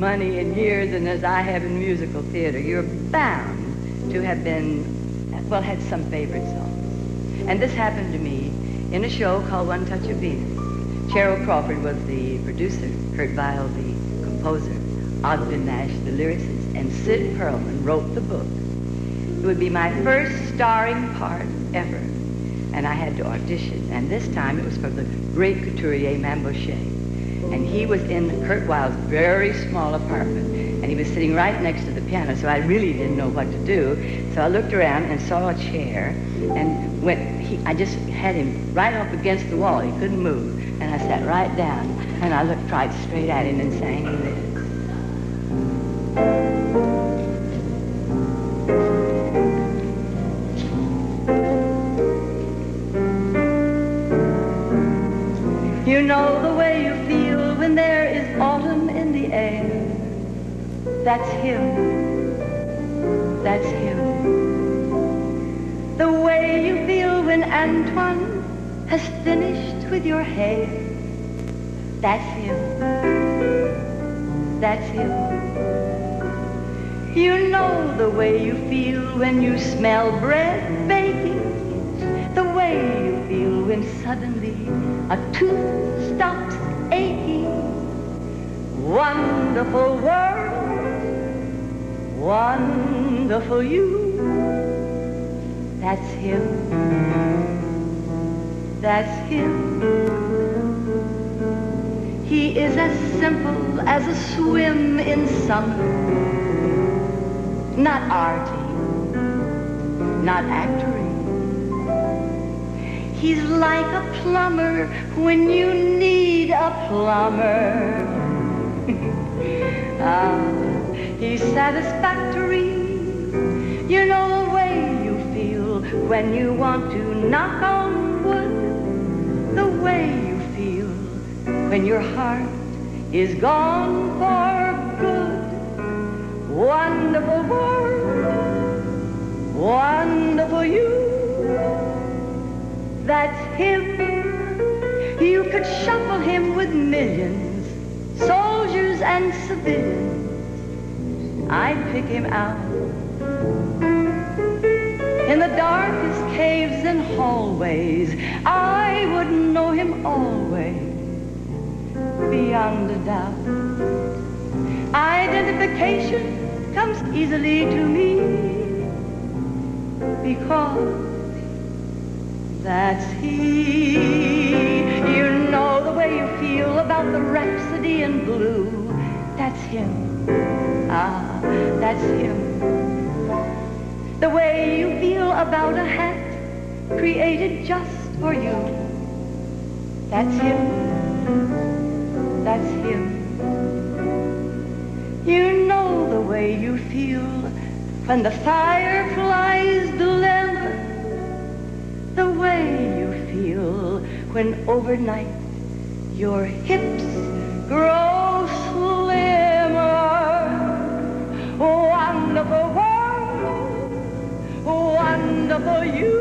money in years and as I have in musical theater, you're bound to have been, well, had some favorite songs. And this happened to me in a show called One Touch of Venus. Cheryl Crawford was the producer, Kurt Weill the composer, Ogden Nash the lyricist, and Sid Perlman wrote the book. It would be my first starring part ever, and I had to audition. And this time it was for the great couturier Mambochet. And he was in Kurt Weill's very small apartment, and he was sitting right next to the piano, so I really didn't know what to do. So I looked around and saw a chair, and I just had him right up against the wall. He couldn't move. And I sat right down, and I looked right straight at him and sang this. You know the way you feel when there is autumn in the air. That's him. That's him. The way you feel when Antoine has finished with your hair. That's him. That's him. You know the way you feel when you smell bread baking. The way you feel when suddenly a tooth stops aching. Wonderful world, wonderful you. That's him. That's him. He is as simple as a swim in summer. Not arty, not actory. He's like a plumber when you need a plumber. He's satisfactory. You know the way you feel when you want to knock on wood. The way you feel when your heart is gone for good. Wonderful world, wonderful you. That's him. You could shuffle him with millions, soldiers and civilians. I'd pick him out in the darkest caves and hallways. I would know him always, beyond a doubt. Identification comes easily to me because that's he. You know the way you feel about the Rhapsody in Blue. That's him. That's him. The way you feel about a hat created just for you. That's him. That's him. You know the way you feel when the fireflies glimmer. The way you feel when overnight your hips grow slimmer. Wonderful world, wonderful you.